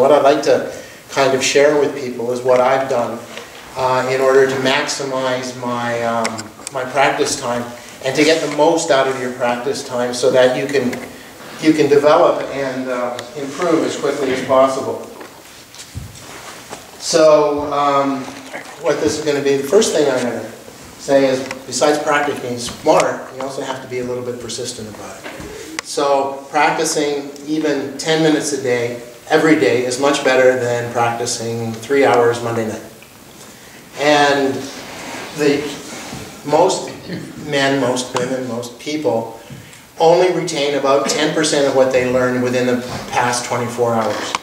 What I'd like to kind of share with people is what I've done in order to maximize my, my practice time and to get the most out of your practice time so that you can develop and improve as quickly as possible. So what this is going to be, the first thing I'm going to say is, besides practicing smart, you also have to be a little bit persistent about it. So practicing even 10 minutes a day, every day, is much better than practicing 3 hours Monday night. And most men, most women, most people only retain about 10% of what they learn within the past 24 hours.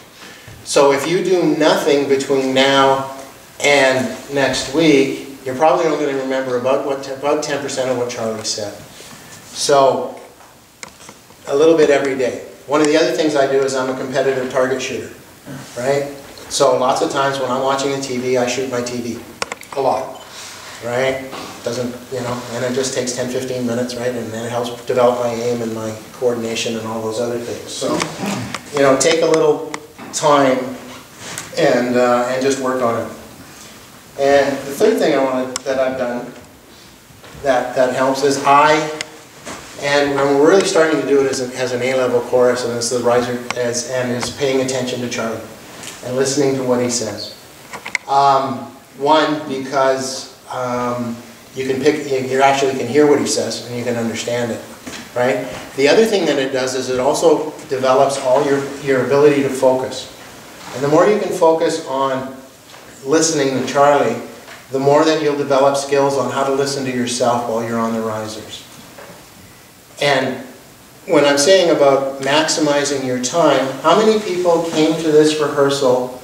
So if you do nothing between now and next week, you're probably only going to remember about 10% of what Charlie said. So a little bit every day. One of the other things I do is I'm a competitive target shooter, right? So lots of times when I'm watching the TV, I shoot my TV. A lot, right? Doesn't, you know, and it just takes 10-15 minutes, right? And then it helps develop my aim and my coordination and all those other things. So, you know, take a little time and just work on it. And the third thing that I've done that helps is and we're really starting to do it as an A-level course, and it's the riser, and is paying attention to Charlie and listening to what he says. One, because you actually can hear what he says and you can understand it, right? The other thing that it does is it also develops all your ability to focus. And the more you can focus on listening to Charlie, the more that you'll develop skills on how to listen to yourself while you're on the risers. And when I'm saying about maximizing your time, how many people came to this rehearsal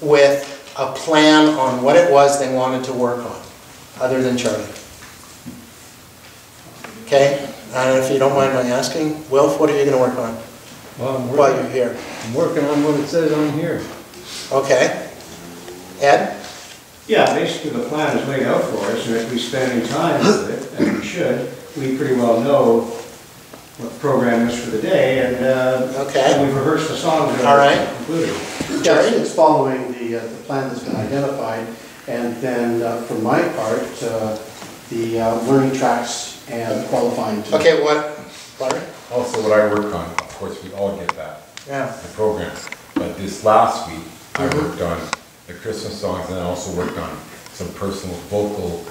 with a plan on what it was they wanted to work on, other than Charlie? Okay? I don't know if you don't mind my asking. Wilf, what are you going to work on while you're here? I'm working on what it says on here. Okay. Ed? Yeah, basically the plan is laid out for us, and if we spend any time with it, and we should, we pretty well know what the program is for the day, and, and we've rehearsed the songs that are included. Yes, it's following the plan that's been identified, and then for my part, the learning tracks and qualifying. Okay, what? Also what I work on, of course we all get that, the program. But this last week, I worked on the Christmas songs, and I also worked on some personal vocal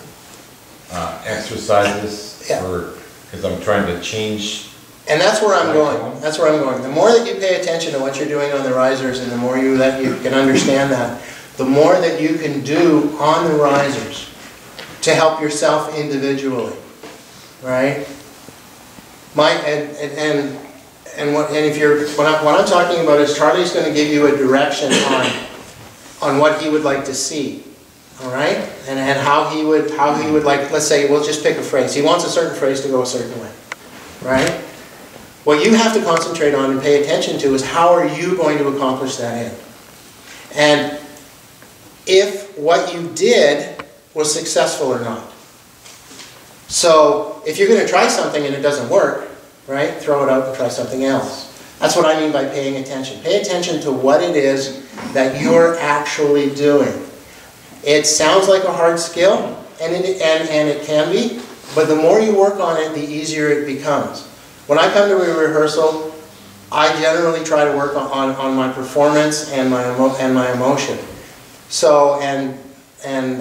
exercises because I'm trying to change. And that's where I'm going. That's where I'm going. The more that you pay attention to what you're doing on the risers, and the more you can understand that, the more that you can do on the risers to help yourself individually, right? What I'm talking about is Charlie's going to give you a direction on what he would like to see, all right? And how he would like. Let's say we'll just pick a phrase. He wants a certain phrase to go a certain way, right? What you have to concentrate on and pay attention to is how are you going to accomplish that end? And if what you did was successful or not. So if you're going to try something and it doesn't work, right, throw it out and try something else. That's what I mean by paying attention. Pay attention to what it is that you're actually doing. It sounds like a hard skill, and it can be, but the more you work on it, the easier it becomes. When I come to a rehearsal, I generally try to work on my performance and my emotion. So, and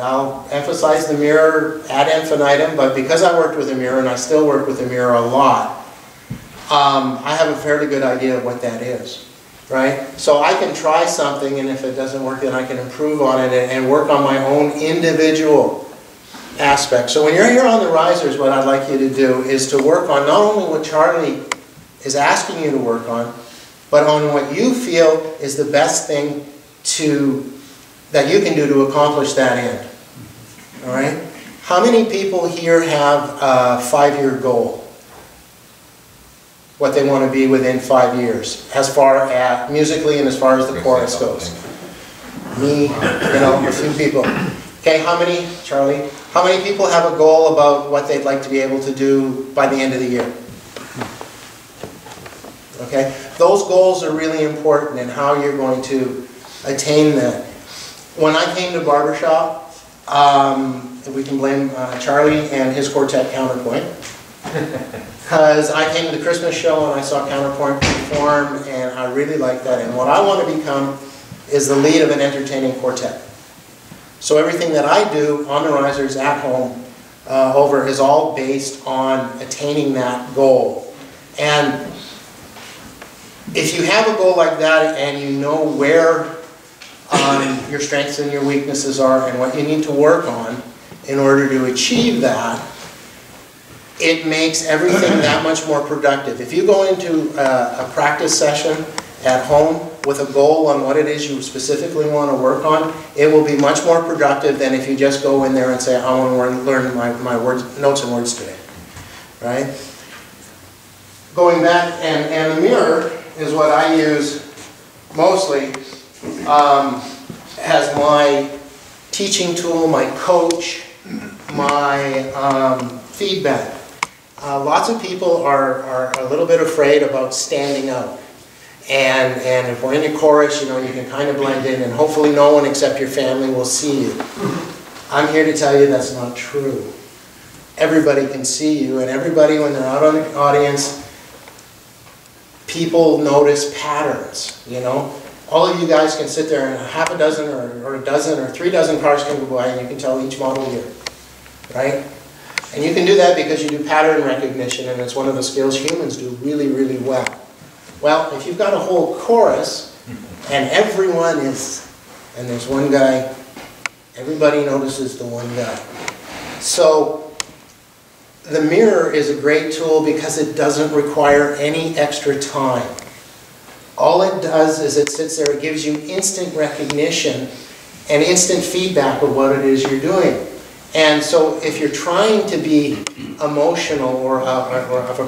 I'll emphasize the mirror ad infinitum, but because I worked with a mirror, and I still work with a mirror a lot, I have a fairly good idea of what that is, right? So I can try something, and if it doesn't work, then I can improve on it and work on my own individual aspect. So when you're here on the risers, what I'd like you to do is to work on not only what Charlie is asking you to work on, but on what you feel is the best thing that you can do to accomplish that end. All right? How many people here have a 5-year goal? What they want to be within 5 years, as far as musically and as far as the chorus goes. Me, you know, a few people. Okay, how many, Charlie? How many people have a goal about what they'd like to be able to do by the end of the year? Okay, those goals are really important in how you're going to attain that. When I came to barbershop, we can blame Charlie and his quartet Counterpoint. Because I came to the Christmas show and I saw Counterpoint perform, and I really liked that. And what I want to become is the lead of an entertaining quartet. So everything that I do on the risers at home over is all based on attaining that goal. And if you have a goal like that and you know where your strengths and your weaknesses are and what you need to work on in order to achieve that, it makes everything that much more productive. If you go into a practice session at home with a goal on what it is you specifically want to work on, it will be much more productive than if you just go in there and say, I want to learn my words, notes and words today. Right? Going back, and the mirror is what I use mostly as my teaching tool, my coach, my feedback. Lots of people are a little bit afraid about standing out. And if we're in a chorus, you know, you can kind of blend in and hopefully no one except your family will see you. I'm here to tell you that's not true. Everybody can see you, and everybody, when they're out on the audience, people notice patterns, you know. All of you guys can sit there and half a dozen or a dozen or 3 dozen cars can go by and you can tell each model year, right? And you can do that because you do pattern recognition, and it's one of the skills humans do really, really well. Well, if you've got a whole chorus and everyone is, and there's one guy, everybody notices the one guy. So the mirror is a great tool because it doesn't require any extra time. All it does is it sits there, it gives you instant recognition and instant feedback of what it is you're doing. And so if you're trying to be emotional or of a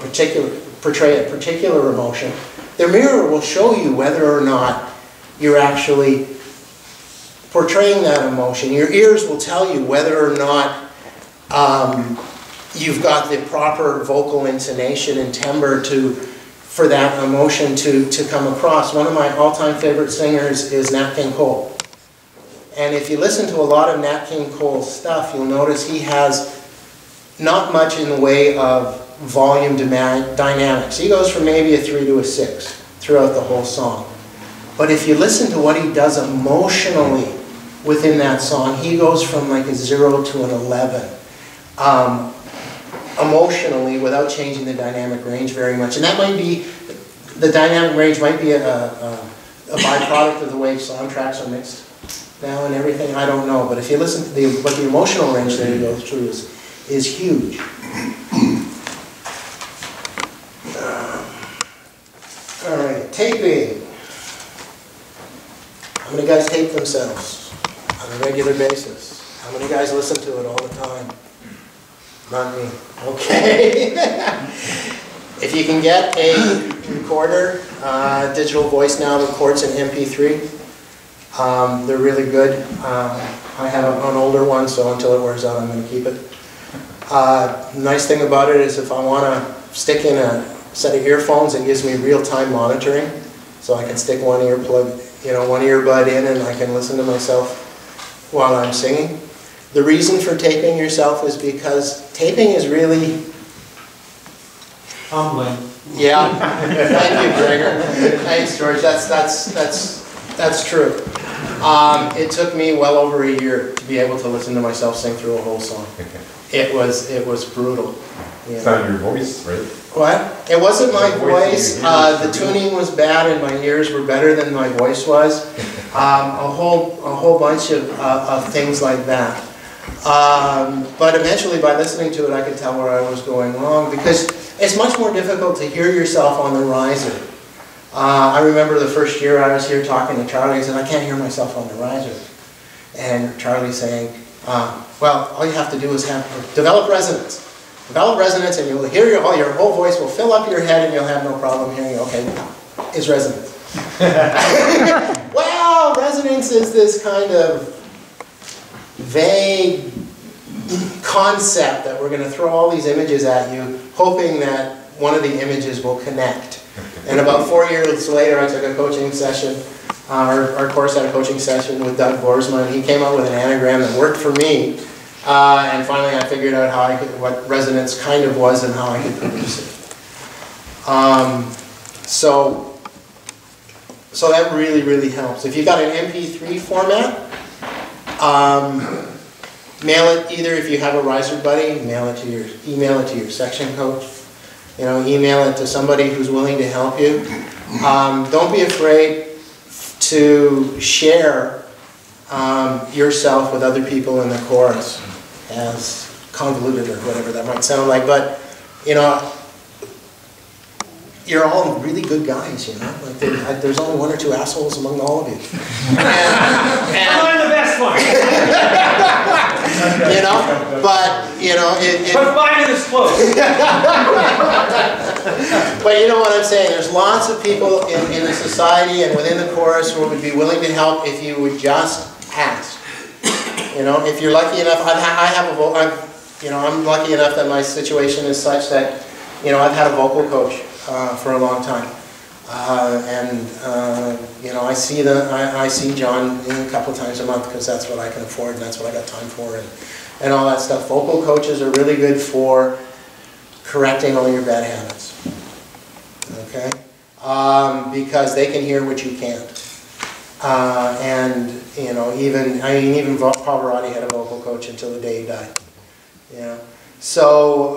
portray a particular emotion, the mirror will show you whether or not you're actually portraying that emotion. Your ears will tell you whether or not you've got the proper vocal intonation and timbre for that emotion to come across. One of my all-time favorite singers is Nat King Cole. And if you listen to a lot of Nat King Cole's stuff, you'll notice he has not much in the way of volume dynamics. He goes from maybe a 3 to a 6 throughout the whole song. But if you listen to what he does emotionally within that song, he goes from like a 0 to an 11. Emotionally, without changing the dynamic range very much. And that might be, the dynamic range might be a byproduct of the way soundtracks are mixed now and everything, I don't know. But if you listen to what the emotional range that he goes through is huge. All right, taping. How many guys tape themselves on a regular basis? How many guys listen to it all the time? Not me. Okay. If you can get a recorder, digital voice now records in MP3. They're really good. I have an older one, so until it wears out, I'm going to keep it. Nice thing about it is if I want to stick in a set of earphones, it gives me real-time monitoring. So I can stick one earbud in, and I can listen to myself while I'm singing. The reason for taping yourself is because taping is really humbling. Yeah. Thank you, Gregor. Thanks, George. That's true. It took me well over a year to be able to listen to myself sing through a whole song. It was brutal. It's not your voice, right? What? It wasn't my voice. The tuning was bad, and my ears were better than my voice was. A whole bunch of things like that. But eventually, by listening to it, I could tell where I was going wrong, because it's much more difficult to hear yourself on the riser. I remember the first year I was here talking to Charlie, I said, I can't hear myself on the riser. And Charlie saying, well, all you have to do is develop resonance. Develop resonance, and you'll hear your whole voice will fill up your head, and you'll have no problem hearing. Okay, is resonance. Well, resonance is this kind of vague concept that we're going to throw all these images at you, hoping that one of the images will connect. And about 4 years later, I took a coaching session Our course had a coaching session with Doug Boersma, and he came up with an anagram that worked for me. And finally I figured out how I could, what resonance kind of was and how I could produce it. So that really, really helps. If you've got an MP3 format, mail it either if you have a riser buddy, email it to your section coach, email it to somebody who's willing to help you. Don't be afraid to share yourself with other people in the chorus, as convoluted or whatever that might sound like, but you're all really good guys, Like there's only one or two assholes among all of you. I'm the best one. But But mine is close. But you know what I'm saying? There's lots of people in the society and within the chorus who would be willing to help if you would just ask. If you're lucky enough, I'm lucky enough that my situation is such that I've had a vocal coach for a long time, I see John a couple of times a month because that's what I can afford and that's what I got time for and all that stuff. Vocal coaches are really good for correcting all your bad habits, okay? Because they can hear what you can't. Even Pavarotti had a vocal coach until the day he died. So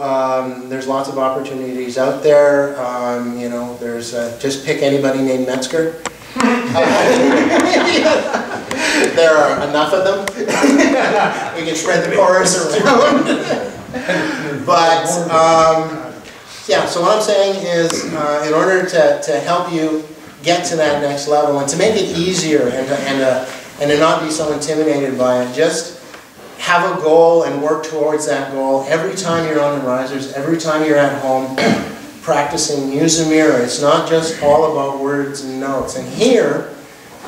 there's lots of opportunities out there. There's just pick anybody named Metzger. There are enough of them. We can spread the chorus around. But yeah, so what I'm saying is, in order to help you get to that next level and to make it easier and to not be so intimidated by it, just have a goal and work towards that goal. Every time you're on the risers, every time you're at home practicing, use a mirror. It's not just all about words and notes. And here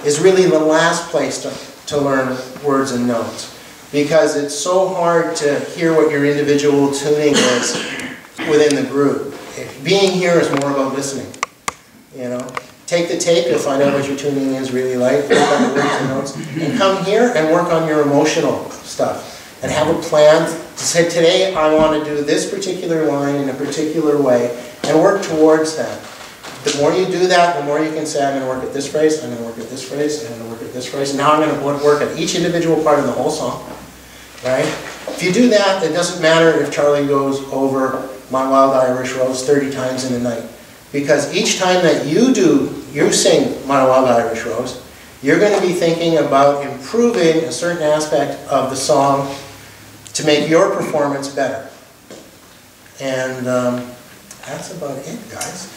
is really the last place to learn words and notes, because it's so hard to hear what your individual tuning is within the group. Being here is more about listening. Take the tape, you'll find out what your tuning is really like, work on the words and notes, and come here and work on your emotional stuff. And have a plan to say, today I want to do this particular line in a particular way, and work towards that. The more you do that, the more you can say, I'm going to work at this phrase, I'm going to work at this phrase, I'm going to work at this phrase, and now I'm going to work at each individual part of the whole song. Right? If you do that, it doesn't matter if Charlie goes over My Wild Irish Rose 30 times in a night. Because each time that you sing My Wild Irish Rose, you're going to be thinking about improving a certain aspect of the song to make your performance better. And that's about it, guys.